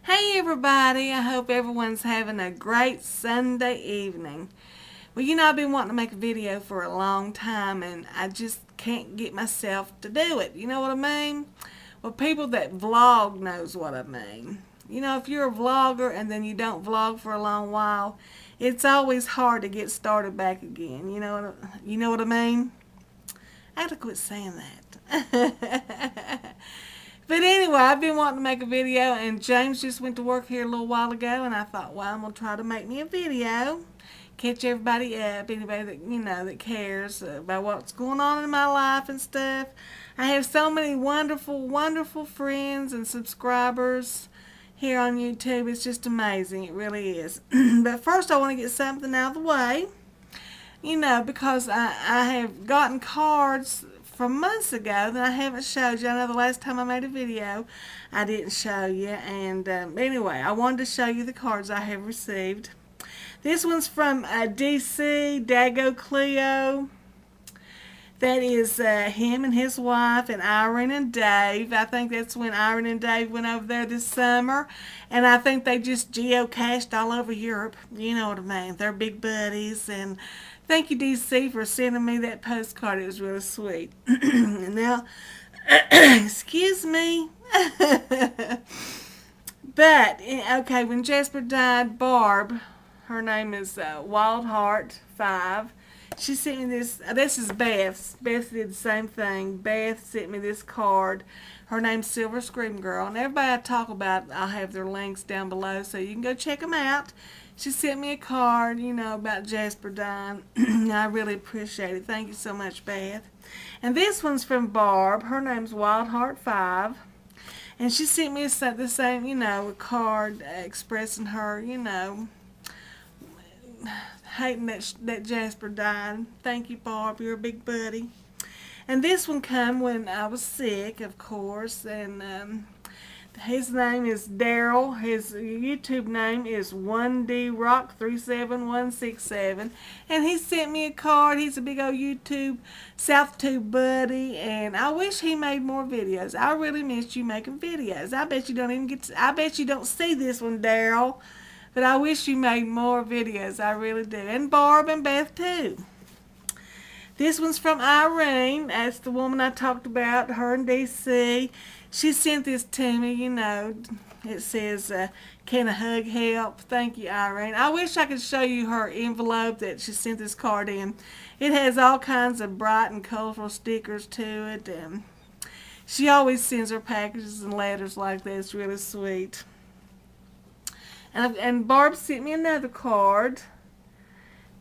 Hey everybody, I hope everyone's having a great Sunday evening. Well, I've been wanting to make a video for a long time and I just can't get myself to do it. You know what I mean? Well, people that vlog knows what I mean. If you're a vlogger and then you don't vlog for a long while, it's always hard to get started back again. You know what I mean? I have to quit saying that. But anyway, I've been wanting to make a video, and James just went to work here a little while ago, and I thought, well, I'm gonna try to make me a video, catch everybody up, anybody that that cares about what's going on in my life and stuff. I have so many wonderful, wonderful friends and subscribers here on YouTube. It's just amazing. It really is. But first, I want to get something out of the way. Because I have gotten cards from months ago that I haven't showed you. I know the last time I made a video, I didn't show you. And anyway, I wanted to show you the cards I have received. This one's from DC, Dago Cleo. That is him and his wife and Irene and Dave. I think that's when Irene and Dave went over there this summer. And I think they just geocached all over Europe. You know what I mean. They're big buddies. And thank you, DC, for sending me that postcard. It was really sweet. And now, excuse me. But, okay, when Jasper died, Barb, her name is Wildheart5. She sent me this. This is Beth's. Beth did the same thing. Beth sent me this card. Her name's Silver Scream Girl. And everybody I talk about, I'll have their links down below so you can go check them out. She sent me a card, about Jasper dying. I really appreciate it. Thank you so much, Beth. And this one's from Barb. Her name's Wildheart5. And she sent me the same, a card expressing her, hating that Jasper died. Thank you, Barb. You're a big buddy. And this one come when I was sick, of course. And his name is Daryl. His YouTube name is 1DRock37167. And he sent me a card. He's a big old SouthTube buddy. And I wish he made more videos. I really miss you making videos. I bet you don't even I bet you don't see this one, Daryl. But I wish you made more videos. I really do. And Barb and Beth, too. This one's from Irene. That's the woman I talked about, her in D.C. She sent this to me, It says, can a hug help? Thank you, Irene. I wish I could show you her envelope that she sent this card in. It has all kinds of bright and colorful stickers to it. And she always sends her packages and letters like that. It's really sweet. And Barb sent me another card.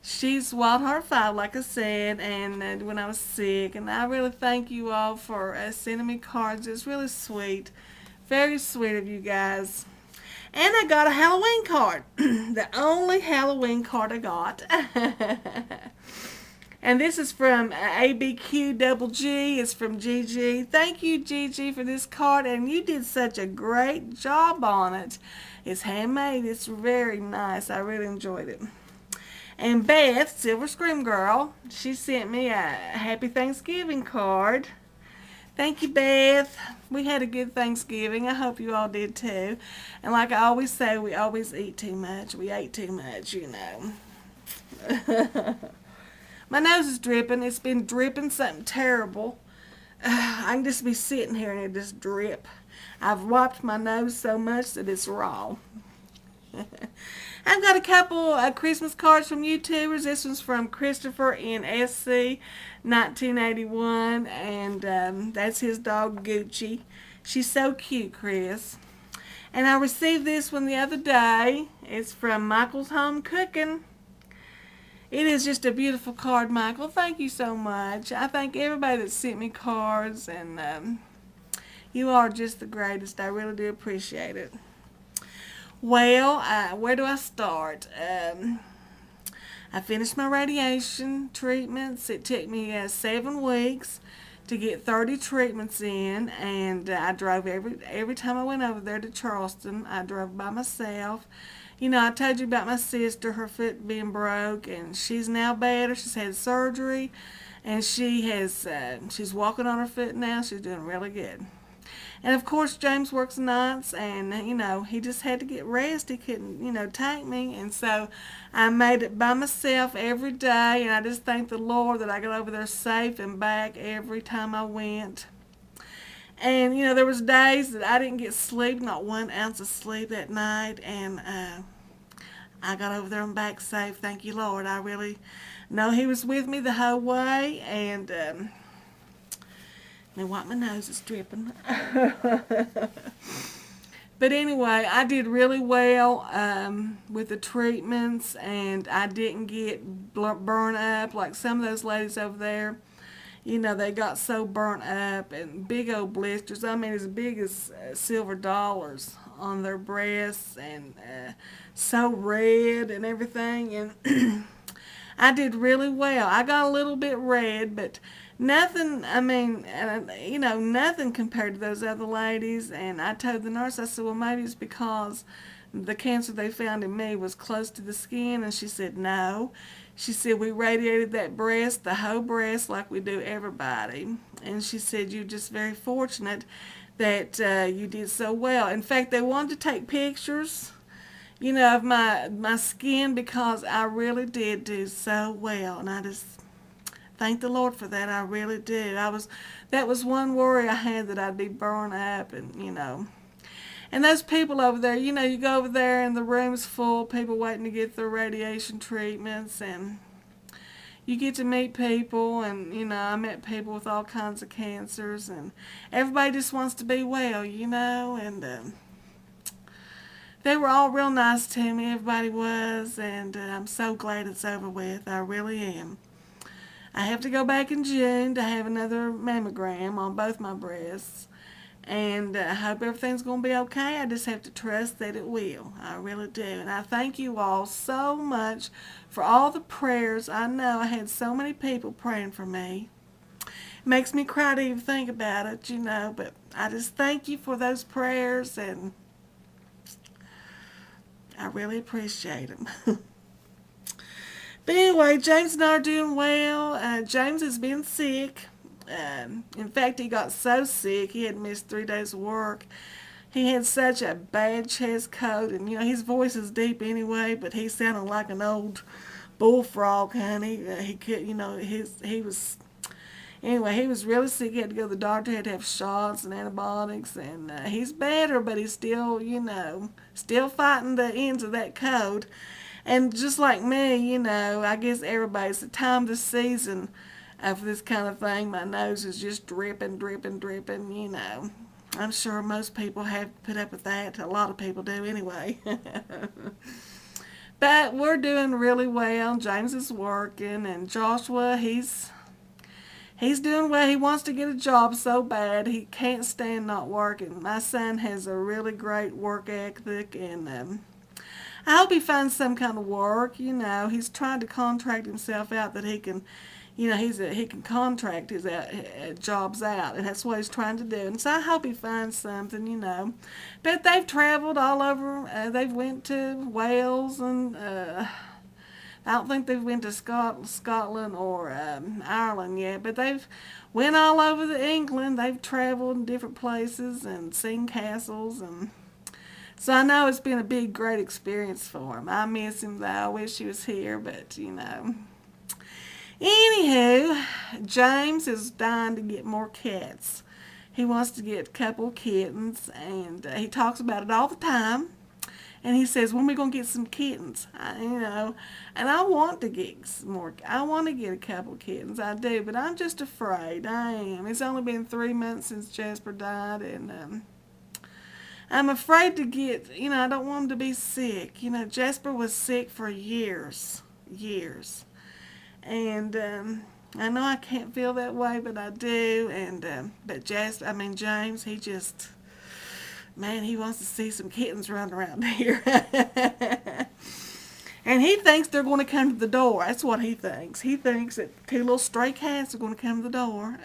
She's Wildheart5, like I said, and when I was sick. And I really thank you all for sending me cards. It's really sweet. Very sweet of you guys. And I got a Halloween card. The only Halloween card I got. And this is from ABQ G. It's from Gigi. Thank you, Gigi, for this card. And you did such a great job on it. It's handmade. It's very nice. I really enjoyed it. And Beth, Silver Scream Girl, she sent me a Happy Thanksgiving card. Thank you, Beth. We had a good Thanksgiving. I hope you all did too. And like I always say, we always eat too much. We ate too much, My nose is dripping. It's been dripping something terrible. I can just be sitting here and it just drip. I've wiped my nose so much that it's raw. I've got a couple Christmas cards from YouTubers. This one's from Christopher NSC 1981, and that's his dog Gucci. She's so cute, Chris. And I received this one the other day. It's from Michael's Home Cooking. It is just a beautiful card, Michael. Thank you so much. I thank everybody that sent me cards, and you are just the greatest. I really do appreciate it. Well, where do I start? I finished my radiation treatments. It took me 7 weeks to get 30 treatments in, and I drove every time I went over there to Charleston. I drove by myself. I told you about my sister, her foot being broke, and she's now better. She's had surgery, and she's walking on her foot now. She's doing really good. And of course, James works nights, and he just had to get rest. He couldn't, take me, and so I made it by myself every day. And I just thank the Lord that I got over there safe and back every time I went. And there was days that I didn't get sleep, not 1 ounce of sleep that night, and I got over there and back safe. Thank you, Lord. I really know He was with me the whole way, and let me wipe my nose, it's dripping. But anyway, I did really well with the treatments, and I didn't get burnt up like some of those ladies over there. They got so burnt up and big old blisters. I mean, as big as silver dollars on their breasts, and so red and everything. And I did really well. I got a little bit red, but nothing, nothing compared to those other ladies. And I told the nurse, I said, well, maybe it's because the cancer they found in me was close to the skin. And she said, no. She said, we radiated that breast, the whole breast, like we do everybody. And she said, you're just very fortunate that you did so well. In fact, they wanted to take pictures, of my skin, because I really did do so well. And I just thank the Lord for that. I really do. That was one worry I had, that I'd be burned up, and And those people over there, you go over there and the room's full, people waiting to get their radiation treatments, and you get to meet people, and, I met people with all kinds of cancers, and everybody just wants to be well, and they were all real nice to me, everybody was, and I'm so glad it's over with. I really am. I have to go back in June to have another mammogram on both my breasts. And I hope everything's going to be okay. I just have to trust that it will. I really do. And I thank you all so much for all the prayers. I know I had so many people praying for me. It makes me cry to even think about it, But I just thank you for those prayers, and I really appreciate them. But anyway, James and I are doing well. James has been sick. In fact, he got so sick, he had missed 3 days of work. He had such a bad chest cold, and his voice is deep anyway, but he sounded like an old bullfrog, honey. He could, he was, anyway, he was really sick. He had to go to the doctor, had to have shots and antibiotics, and he's better, but he's still, still fighting the ends of that cold. And just like me, I guess everybody's the time of the season for this kind of thing. My nose is just dripping, dripping, dripping, I'm sure most people have to put up with that. A lot of people do anyway. But we're doing really well. James is working, and Joshua, he's doing well. He wants to get a job so bad. He can't stand not working. My son has a really great work ethic, and I hope he finds some kind of work. He's trying to contract himself out that he can, he can contract his jobs out, and that's what he's trying to do. And so I hope he finds something, But they've traveled all over. They've went to Wales, and I don't think they've been to Scotland or Ireland yet, but they've went all over England. They've traveled in different places and seen castles, and so I know it's been a big, great experience for him. I miss him, though. I wish he was here, but, Anywho, James is dying to get more cats. He wants to get a couple of kittens, and he talks about it all the time. And he says, when are we going to get some kittens? And I want to get some more. I want to get a couple of kittens. I do, but I'm just afraid. I am. It's only been 3 months since Jasper died, and I'm afraid to get, I don't want him to be sick. Jasper was sick for years. And I know I can't feel that way, but I do. And but James, he just, man, he wants to see some kittens running around here. And he thinks they're going to come to the door. That's what he thinks. He thinks that 2 little stray cats are going to come to the door.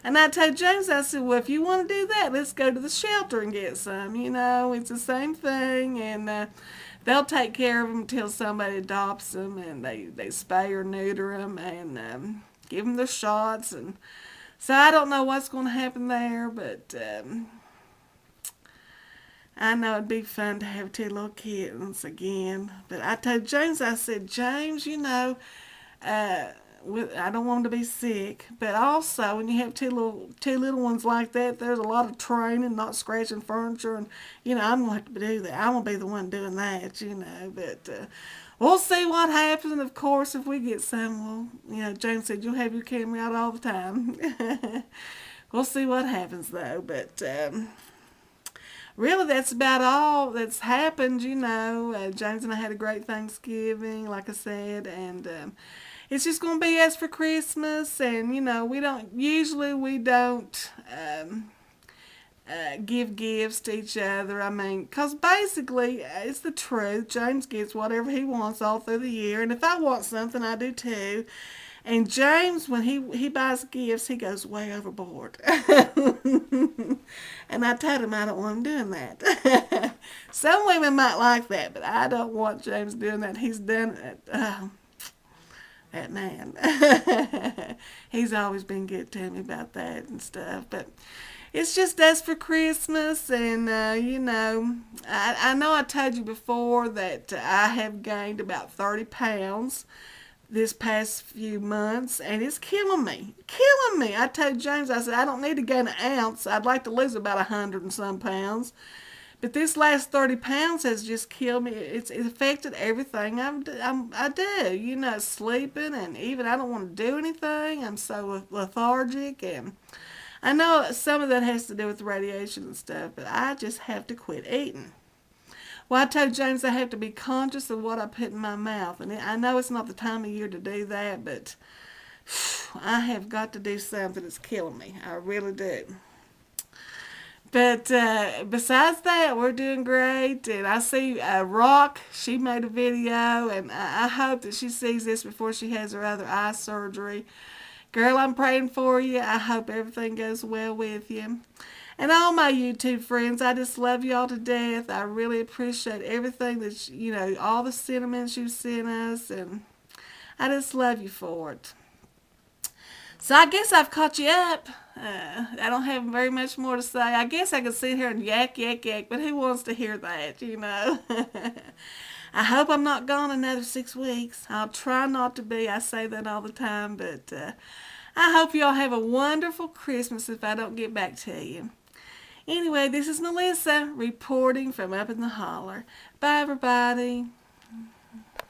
And I told James, I said, well, if you want to do that, let's go to the shelter and get some. It's the same thing. And they'll take care of them until somebody adopts them, and they spay or neuter them, and give them their shots. And So I don't know what's going to happen there, but I know it'd be fun to have two little kittens again. But I told James, I said, James, uh, I don't want them to be sick. But also, when you have two little ones like that, there's a lot of training, not scratching furniture, and I'm gonna have to do that. I'm gonna be the one doing that. But we'll see what happens. And of course, if we get some, James said you'll have your camera out all the time. We'll see what happens though. But really, that's about all that's happened. James and I had a great Thanksgiving, like I said, and it's just going to be as for Christmas. And we don't give gifts to each other. I mean, because basically, it's the truth. James gets whatever he wants all through the year, and if I want something, I do too. And James, when he buys gifts, he goes way overboard. And I told him I don't want him doing that. Some women might like that, but I don't want James doing that. He's done it. That man. He's always been good to me about that and stuff. But it's just us for Christmas. And, I know I told you before that I have gained about 30 pounds this past few months, and it's killing me. Killing me. I told James, I said, I don't need to gain an ounce. I'd like to lose about 100 and some pounds. But this last 30 pounds has just killed me. It's affected everything I do. Sleeping, and even I don't want to do anything. I'm so lethargic, and I know some of that has to do with the radiation and stuff, but I just have to quit eating. Well, I told James I have to be conscious of what I put in my mouth. And I know it's not the time of year to do that, but I have got to do something that's killing me. I really do. But besides that, we're doing great. And I see Rock, she made a video, and I hope that she sees this before she has her other eye surgery. Girl, I'm praying for you. I hope everything goes well with you. And all my YouTube friends, I just love y'all to death. I really appreciate everything that, all the sentiments you sent us, and I just love you for it. So I guess I've caught you up. I don't have very much more to say. I guess I could sit here and yak, yak, yak, but who wants to hear that? I hope I'm not gone another 6 weeks. I'll try not to be. I say that all the time, but I hope y'all have a wonderful Christmas if I don't get back to you. Anyway, this is Melissa reporting from up in the holler. Bye, everybody.